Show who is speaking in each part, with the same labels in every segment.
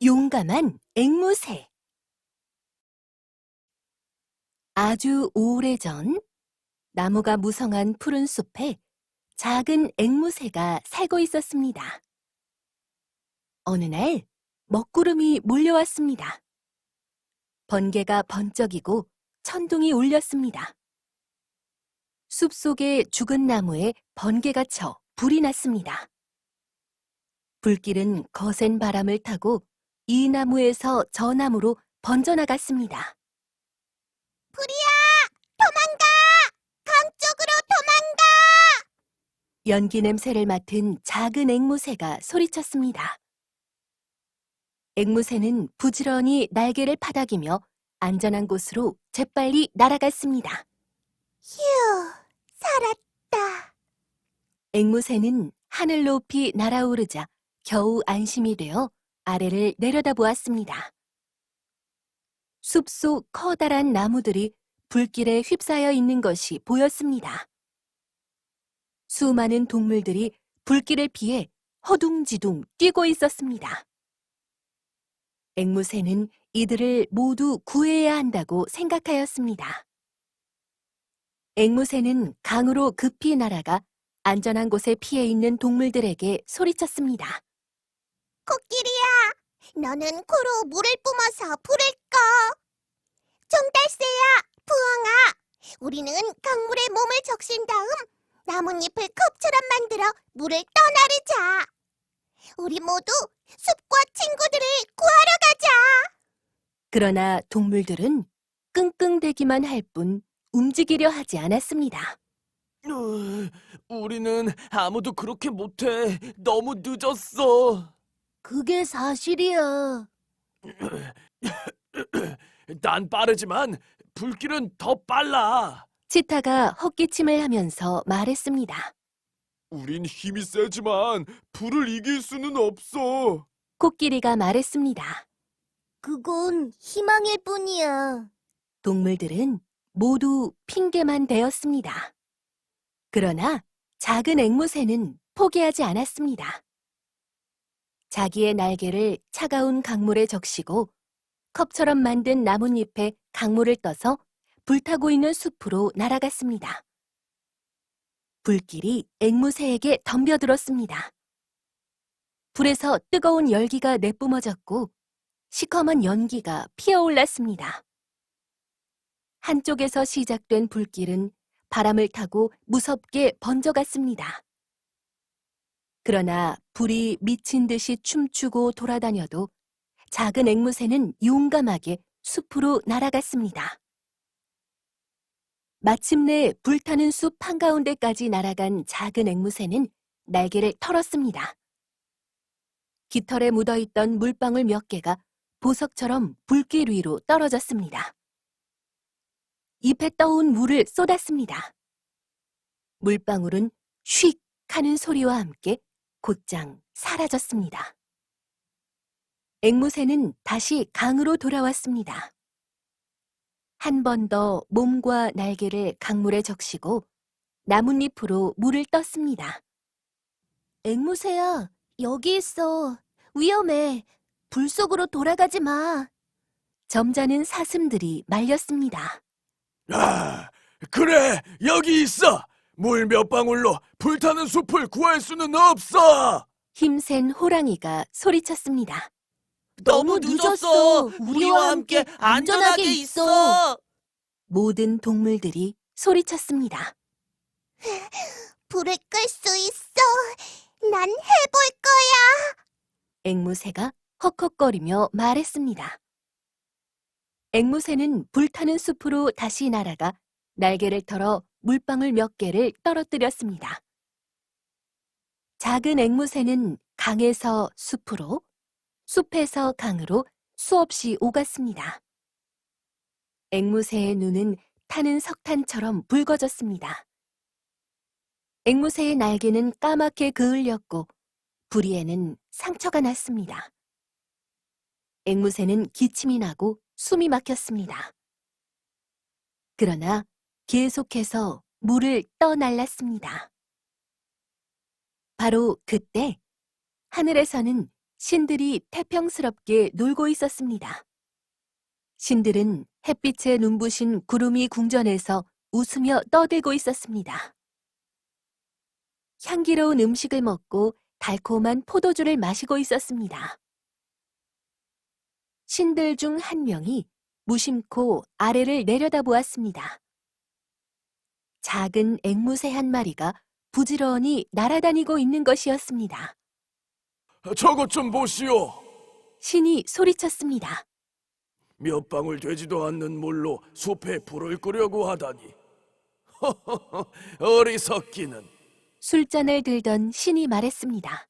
Speaker 1: 용감한 앵무새. 아주 오래전 나무가 무성한 푸른 숲에 작은 앵무새가 살고 있었습니다. 어느 날 먹구름이 몰려왔습니다. 번개가 번쩍이고 천둥이 울렸습니다. 숲속의 죽은 나무에 번개가 쳐 불이 났습니다. 불길은 거센 바람을 타고 이 나무에서 저 나무로 번져나갔습니다.
Speaker 2: 불이야! 도망가! 강 쪽으로 도망가!
Speaker 1: 연기 냄새를 맡은 작은 앵무새가 소리쳤습니다. 앵무새는 부지런히 날개를 파닥이며 안전한 곳으로 재빨리 날아갔습니다.
Speaker 2: 휴, 살았다.
Speaker 1: 앵무새는 하늘 높이 날아오르자 겨우 안심이 되어 아래를 내려다보았습니다. 숲속 커다란 나무들이 불길에 휩싸여 있는 것이 보였습니다. 수많은 동물들이 불길을 피해 허둥지둥 뛰고 있었습니다. 앵무새는 이들을 모두 구해야 한다고 생각하였습니다. 앵무새는 강으로 급히 날아가 안전한 곳에 피해 있는 동물들에게 소리쳤습니다.
Speaker 2: 코끼리야, 너는 코로 물을 뿜어서 불을 꺼. 종달새야, 부엉아, 우리는 강물에 몸을 적신 다음 나뭇잎을 컵처럼 만들어 물을 떠나르자. 우리 모두 숲과 친구들을 구하러 가자.
Speaker 1: 그러나 동물들은 끙끙대기만 할 뿐 움직이려 하지 않았습니다.
Speaker 3: 우리는 아무도 그렇게 못해. 너무 늦었어.
Speaker 2: 그게 사실이야.
Speaker 3: 난 빠르지만 불길은 더 빨라.
Speaker 1: 치타가 헛기침을 하면서 말했습니다.
Speaker 3: 우린 힘이 세지만 불을 이길 수는 없어.
Speaker 1: 코끼리가 말했습니다.
Speaker 2: 그건 희망일 뿐이야.
Speaker 1: 동물들은 모두 핑계만 대었습니다. 그러나 작은 앵무새는 포기하지 않았습니다. 자기의 날개를 차가운 강물에 적시고 컵처럼 만든 나뭇잎에 강물을 떠서 불타고 있는 숲으로 날아갔습니다. 불길이 앵무새에게 덤벼들었습니다. 불에서 뜨거운 열기가 내뿜어졌고 시커먼 연기가 피어올랐습니다. 한쪽에서 시작된 불길은 바람을 타고 무섭게 번져갔습니다. 그러나 불이 미친 듯이 춤추고 돌아다녀도 작은 앵무새는 용감하게 숲으로 날아갔습니다. 마침내 불타는 숲 한가운데까지 날아간 작은 앵무새는 날개를 털었습니다. 깃털에 묻어있던 물방울 몇 개가 보석처럼 불길 위로 떨어졌습니다. 잎에 떠온 물을 쏟았습니다. 물방울은 휙 하는 소리와 함께 곧장 사라졌습니다. 앵무새는 다시 강으로 돌아왔습니다. 한 번 더 몸과 날개를 강물에 적시고 나뭇잎으로 물을 떴습니다.
Speaker 2: 앵무새야, 여기 있어. 위험해. 불 속으로 돌아가지 마.
Speaker 1: 점잖은 사슴들이 말렸습니다.
Speaker 3: 아, 그래, 여기 있어. 물 몇 방울로 불타는 숲을 구할 수는 없어.
Speaker 1: 힘센 호랑이가 소리쳤습니다.
Speaker 2: 너무 늦었어. 우리와 함께 안전하게 있어.
Speaker 1: 모든 동물들이 소리쳤습니다.
Speaker 2: 불을 끌 수 있어. 난 해볼 거야.
Speaker 1: 앵무새가 헉헉거리며 말했습니다. 앵무새는 불타는 숲으로 다시 날아가 날개를 털어 물방울 몇 개를 떨어뜨렸습니다. 작은 앵무새는 강에서 숲으로, 숲에서 강으로 수없이 오갔습니다. 앵무새의 눈은 타는 석탄처럼 붉어졌습니다. 앵무새의 날개는 까맣게 그을렸고 부리에는 상처가 났습니다. 앵무새는 기침이 나고 숨이 막혔습니다. 그러나 계속해서 물을 떠날랐습니다. 바로 그때 하늘에서는 신들이 태평스럽게 놀고 있었습니다. 신들은 햇빛에 눈부신 구름이 궁전에서 웃으며 떠들고 있었습니다. 향기로운 음식을 먹고 달콤한 포도주를 마시고 있었습니다. 신들 중 한 명이 무심코 아래를 내려다보았습니다. 작은 앵무새 한 마리가 부지런히 날아다니고 있는 것이었습니다.
Speaker 3: 저것 좀 보시오.
Speaker 1: 신이 소리쳤습니다.
Speaker 3: 몇 방울 되지도 않는 물로 숲에 불을 끄려고 하다니. 어리석기는.
Speaker 1: 술잔을 들던 신이 말했습니다.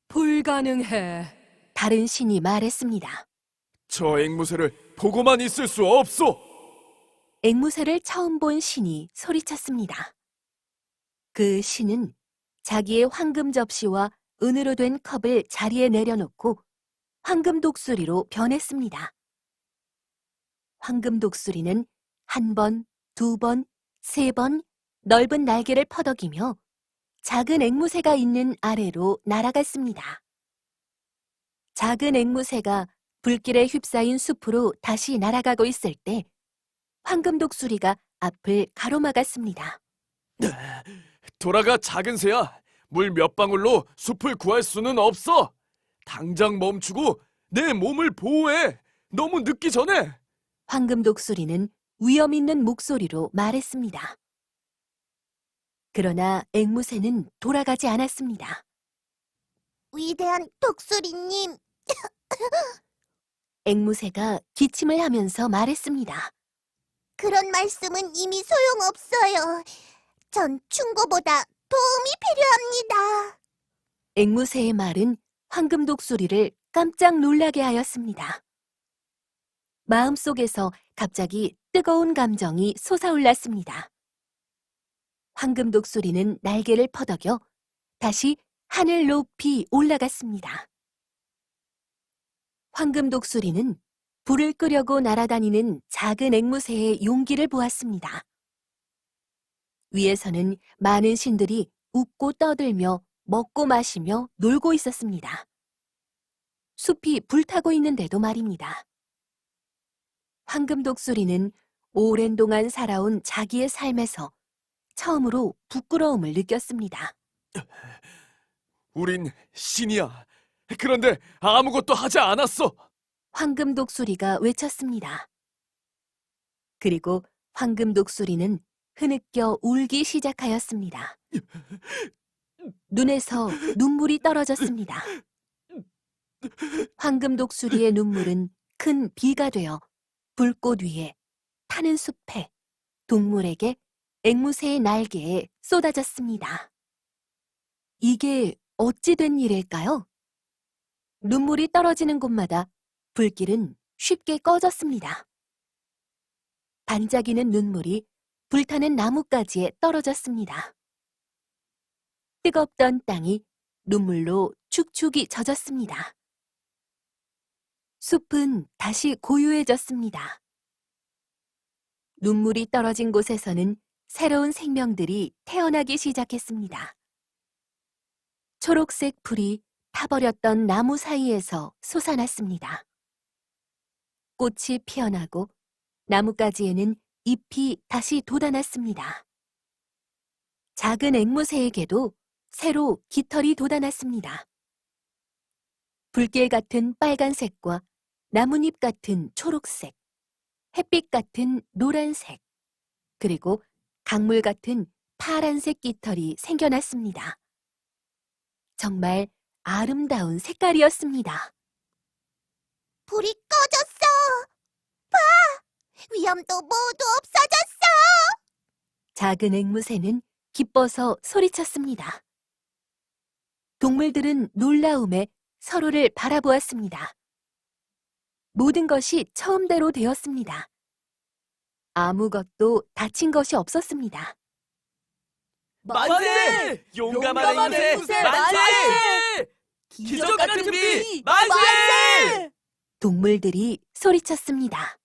Speaker 4: 불가능해.
Speaker 1: 다른 신이 말했습니다.
Speaker 3: 저 앵무새를 보고만 있을 수 없소.
Speaker 1: 앵무새를 처음 본 신이 소리쳤습니다. 그 신은 자기의 황금 접시와 은으로 된 컵을 자리에 내려놓고 황금 독수리로 변했습니다. 황금 독수리는 한 번, 두 번, 세 번 넓은 날개를 퍼덕이며 작은 앵무새가 있는 아래로 날아갔습니다. 작은 앵무새가 불길에 휩싸인 숲으로 다시 날아가고 있을 때 황금 독수리가 앞을 가로막았습니다.
Speaker 3: 돌아가, 작은 새야. 물 몇 방울로 숲을 구할 수는 없어. 당장 멈추고 내 몸을 보호해. 너무 늦기 전에.
Speaker 1: 황금 독수리는 위험 있는 목소리로 말했습니다. 그러나 앵무새는 돌아가지 않았습니다.
Speaker 2: 위대한 독수리님,
Speaker 1: 앵무새가 기침을 하면서 말했습니다.
Speaker 2: 그런 말씀은 이미 소용없어요. 전 충고보다 도움이 필요합니다.
Speaker 1: 앵무새의 말은 황금 독수리를 깜짝 놀라게 하였습니다. 마음속에서 갑자기 뜨거운 감정이 솟아올랐습니다. 황금 독수리는 날개를 퍼덕여 다시 하늘 높이 올라갔습니다. 황금 독수리는 불을 끄려고 날아다니는 작은 앵무새의 용기를 보았습니다. 위에서는 많은 신들이 웃고 떠들며 먹고 마시며 놀고 있었습니다. 숲이 불타고 있는데도 말입니다. 황금 독수리는 오랜 동안 살아온 자기의 삶에서 처음으로 부끄러움을 느꼈습니다.
Speaker 3: 우린 신이야. 그런데 아무것도 하지 않았어.
Speaker 1: 황금 독수리가 외쳤습니다. 그리고 황금 독수리는 흐느껴 울기 시작하였습니다. 눈에서 눈물이 떨어졌습니다. 황금 독수리의 눈물은 큰 비가 되어 불꽃 위에, 타는 숲에, 동물에게, 앵무새의 날개에 쏟아졌습니다. 이게 어찌 된 일일까요? 눈물이 떨어지는 곳마다 불길은 쉽게 꺼졌습니다. 반짝이는 눈물이 불타는 나뭇가지에 떨어졌습니다. 뜨겁던 땅이 눈물로 축축이 젖었습니다. 숲은 다시 고요해졌습니다. 눈물이 떨어진 곳에서는 새로운 생명들이 태어나기 시작했습니다. 초록색 풀이 타버렸던 나무 사이에서 솟아났습니다. 꽃이 피어나고 나뭇가지에는 잎이 다시 돋아났습니다. 작은 앵무새에게도 새로 깃털이 돋아났습니다. 불길 같은 빨간색과 나뭇잎 같은 초록색, 햇빛 같은 노란색, 그리고 강물 같은 파란색 깃털이 생겨났습니다. 정말 아름다운 색깔이었습니다.
Speaker 2: 불이 꺼졌어. 봐! 위험도 모두 없어졌어.
Speaker 1: 작은 앵무새는 기뻐서 소리쳤습니다. 동물들은 놀라움에 서로를 바라보았습니다. 모든 것이 처음대로 되었습니다. 아무것도 다친 것이 없었습니다.
Speaker 4: 만세!
Speaker 3: 용감한
Speaker 4: 앵무새
Speaker 3: 만세!
Speaker 4: 기적 같은 비
Speaker 3: 만세!
Speaker 1: 동물들이 소리쳤습니다.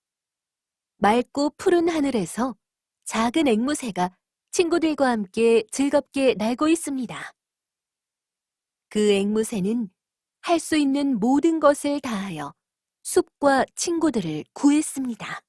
Speaker 1: 맑고 푸른 하늘에서 작은 앵무새가 친구들과 함께 즐겁게 날고 있습니다. 그 앵무새는 할 수 있는 모든 것을 다하여 숲과 친구들을 구했습니다.